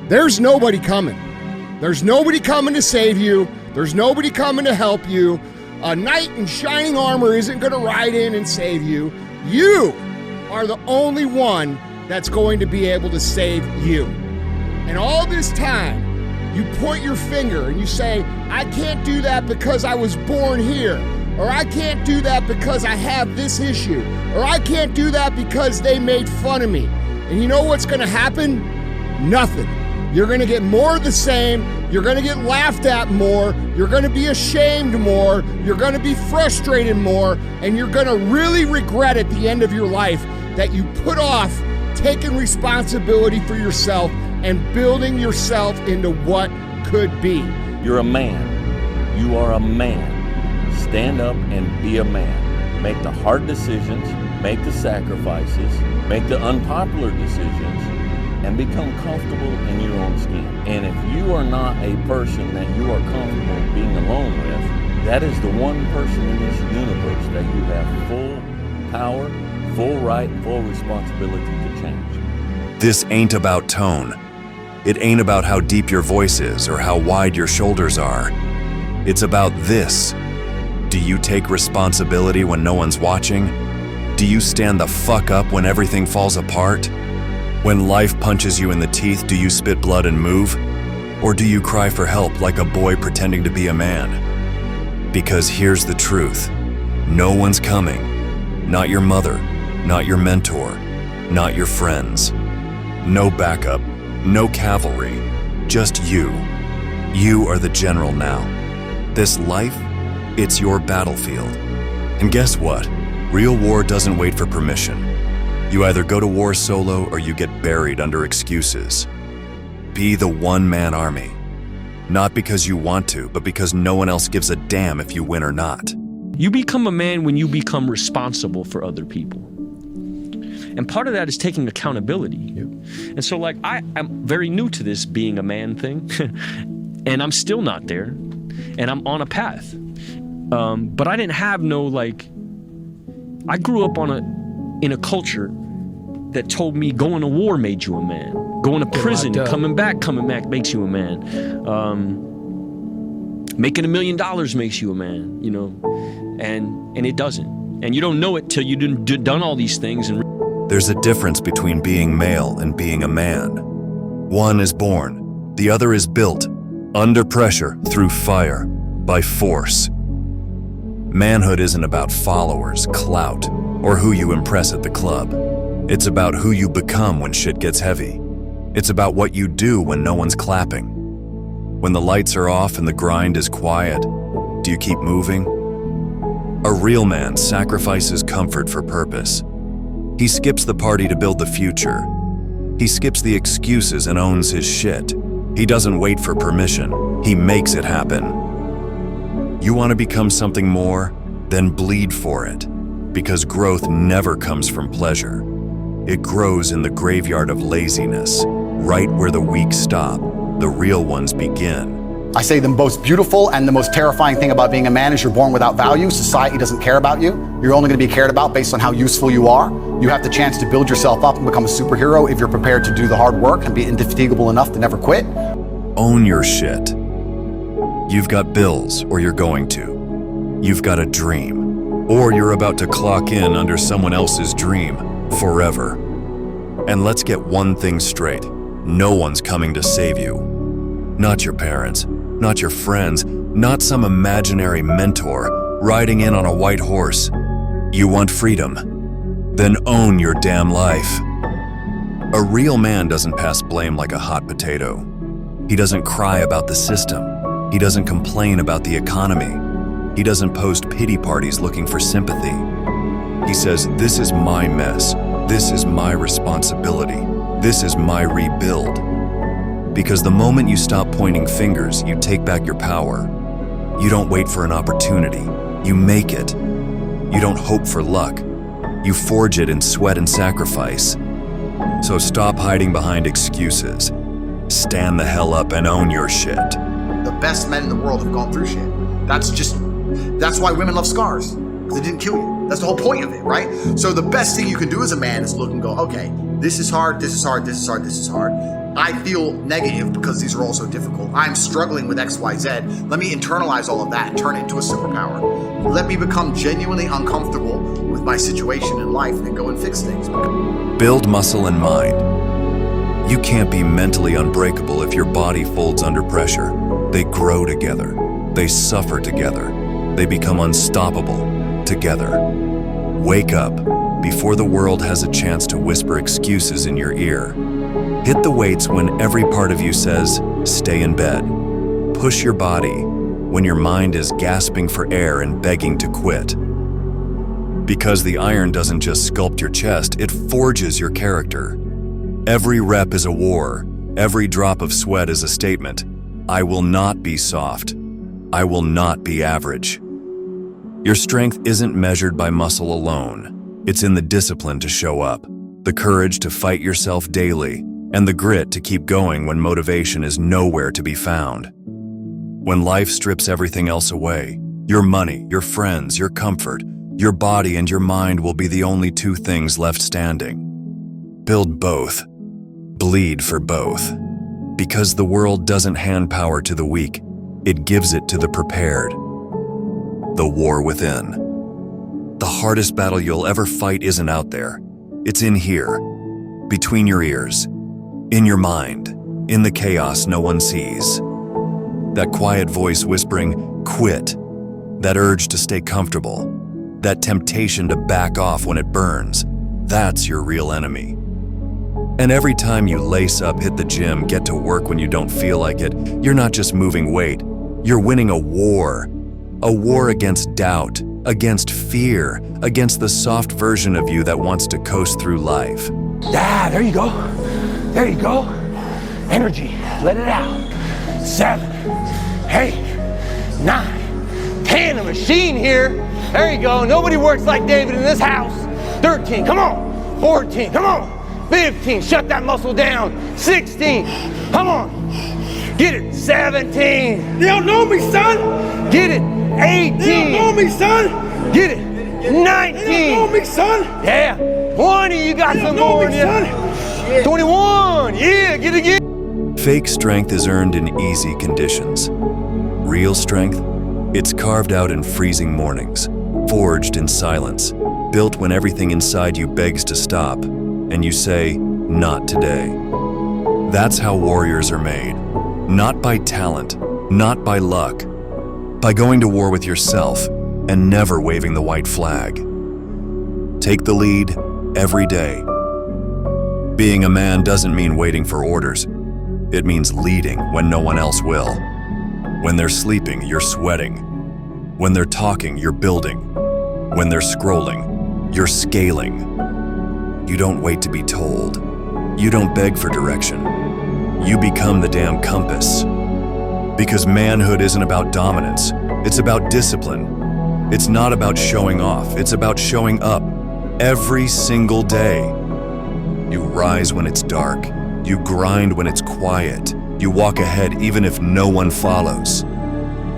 there's nobody coming. There's nobody coming to save you. There's nobody coming to help you. A knight in shining armor isn't going to ride in and save you. You are the only one that's going to be able to save you. And all this time, you point your finger and you say, I can't do that because I was born here. Or I can't do that because I have this issue. Or I can't do that because they made fun of me. And you know what's going to happen? Nothing. You're going to get more of the same. You're going to get laughed at more. You're going to be ashamed more. You're going to be frustrated more. And you're going to really regret at the end of your life that you put off taking responsibility for yourself and building yourself into what could be. You're a man. You are a man. Stand up and be a man. Make the hard decisions, make the sacrifices, make the unpopular decisions, and become comfortable in your own skin. And if you are not a person that you are comfortable being alone with, that is the one person in this universe that you have full power, full right, full responsibility to change. This ain't about tone. It ain't about how deep your voice is or how wide your shoulders are. It's about this. Do you take responsibility when no one's watching? Do you stand the fuck up when everything falls apart? When life punches you in the teeth, do you spit blood and move? Or do you cry for help like a boy pretending to be a man? Because here's the truth. No one's coming. Not your mother, not your mentor, not your friends. No backup, no cavalry, just you. You are the general now. This life, it's your battlefield. And guess what? Real war doesn't wait for permission. You either go to war solo or you get buried under excuses. Be the one-man army. Not because you want to, but because no one else gives a damn if you win or not. You become a man when you become responsible for other people. And part of that is taking accountability. Yep. And so like, I'm very new to this being a man thing, and I'm still not there, and I'm on a path. But I didn't have no, like, I grew up in a culture that told me going to war made you a man. Going to prison, coming back makes you a man. Making $1 million makes you a man, you know, and it doesn't. And you don't know it till you've done all these things. And there's a difference between being male and being a man. One is born, the other is built, under pressure, through fire, by force. Manhood isn't about followers, clout, or who you impress at the club. It's about who you become when shit gets heavy. It's about what you do when no one's clapping. When the lights are off and the grind is quiet, do you keep moving? A real man sacrifices comfort for purpose. He skips the party to build the future. He skips the excuses and owns his shit. He doesn't wait for permission. He makes it happen. You want to become something more? Then bleed for it. Because growth never comes from pleasure. It grows in the graveyard of laziness, right where the weak stop, the real ones begin. I say the most beautiful and the most terrifying thing about being a man is you're born without value. Society doesn't care about you. You're only going to be cared about based on how useful you are. You have the chance to build yourself up and become a superhero if you're prepared to do the hard work and be indefatigable enough to never quit. Own your shit. You've got bills, or you're going to. You've got a dream, or you're about to clock in under someone else's dream forever. And let's get one thing straight. No one's coming to save you. Not your parents, not your friends, not some imaginary mentor riding in on a white horse. You want freedom? Then own your damn life. A real man doesn't pass blame like a hot potato. He doesn't cry about the system. He doesn't complain about the economy. He doesn't post pity parties looking for sympathy. He says, this is my mess. This is my responsibility. This is my rebuild. Because the moment you stop pointing fingers, you take back your power. You don't wait for an opportunity. You make it. You don't hope for luck. You forge it in sweat and sacrifice. So stop hiding behind excuses. Stand the hell up and own your shit. The best men in the world have gone through shit. That's why women love scars. They didn't kill you. That's the whole point of it, right? So the best thing you can do as a man is look and go, okay, this is hard, this is hard, this is hard, this is hard. I feel negative because these are all so difficult. I'm struggling with XYZ. Let me internalize all of that and turn it into a superpower. Let me become genuinely uncomfortable with my situation in life and then go and fix things. Build muscle and mind. You can't be mentally unbreakable if your body folds under pressure. They grow together. They suffer together. They become unstoppable together. Wake up before the world has a chance to whisper excuses in your ear. Hit the weights when every part of you says, stay in bed. Push your body when your mind is gasping for air and begging to quit. Because the iron doesn't just sculpt your chest, it forges your character. Every rep is a war. Every drop of sweat is a statement. I will not be soft. I will not be average. Your strength isn't measured by muscle alone. It's in the discipline to show up, the courage to fight yourself daily, and the grit to keep going when motivation is nowhere to be found. When life strips everything else away, your money, your friends, your comfort, your body and your mind will be the only two things left standing. Build both. Bleed for both. Because the world doesn't hand power to the weak, it gives it to the prepared. The war within. The hardest battle you'll ever fight isn't out there. It's in here, between your ears, in your mind, in the chaos no one sees. That quiet voice whispering, quit. That urge to stay comfortable. That temptation to back off when it burns. That's your real enemy. And every time you lace up, hit the gym, get to work when you don't feel like it, you're not just moving weight. You're winning a war. A war against doubt, against fear, against the soft version of you that wants to coast through life. There you go. There you go. Energy, let it out. 7, 8, 9, 10, a machine here. There you go. Nobody works like David in this house. 13, come on. 14, come on. 15, shut that muscle down. 16, come on. Get it. 17. You don't know me, son. Get it. 18. You don't know me, son. Get it. 19. You don't know me, son. Yeah. 20, you got some more in you. 21, yeah, get it again. Fake strength is earned in easy conditions. Real strength, it's carved out in freezing mornings, forged in silence, built when everything inside you begs to stop, and you say, not today. That's how warriors are made. Not by talent, not by luck, by going to war with yourself and never waving the white flag. Take the lead every day. Being a man doesn't mean waiting for orders. It means leading when no one else will. When they're sleeping, you're sweating. When they're talking, you're building. When they're scrolling, you're scaling. You don't wait to be told. You don't beg for direction. You become the damn compass. Because manhood isn't about dominance. It's about discipline. It's not about showing off. It's about showing up every single day. You rise when it's dark. You grind when it's quiet. You walk ahead even if no one follows.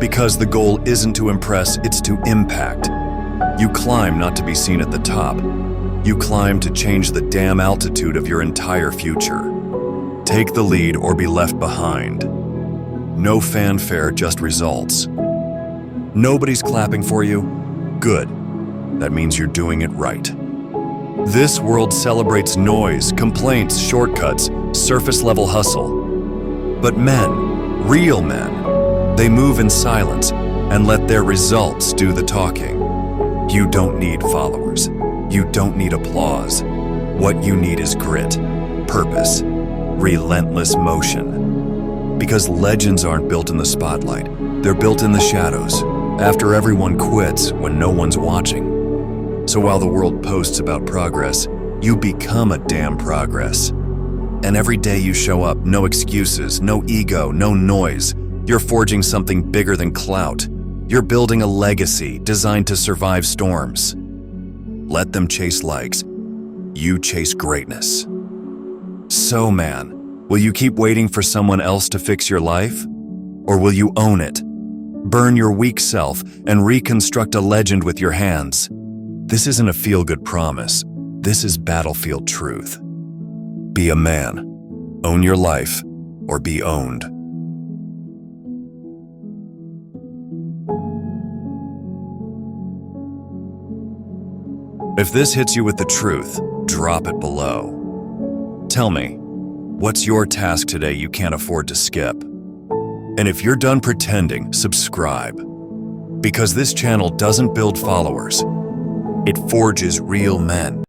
Because the goal isn't to impress, it's to impact. You climb not to be seen at the top. You climb to change the damn altitude of your entire future. Take the lead or be left behind. No fanfare, just results. Nobody's clapping for you? Good. That means you're doing it right. This world celebrates noise, complaints, shortcuts, surface-level hustle. But men, real men, they move in silence and let their results do the talking. You don't need followers. You don't need applause. What you need is grit, purpose, relentless motion. Because legends aren't built in the spotlight. They're built in the shadows, after everyone quits when no one's watching. So while the world posts about progress, you become a damn progress. And every day you show up, no excuses, no ego, no noise. You're forging something bigger than clout. You're building a legacy designed to survive storms. Let them chase likes. You chase greatness. So, man, will you keep waiting for someone else to fix your life? Or will you own it? Burn your weak self and reconstruct a legend with your hands. This isn't a feel-good promise. This is battlefield truth. Be a man. Own your life or be owned. If this hits you with the truth, drop it below. Tell me, what's your task today you can't afford to skip? And if you're done pretending, subscribe. Because this channel doesn't build followers, it forges real men.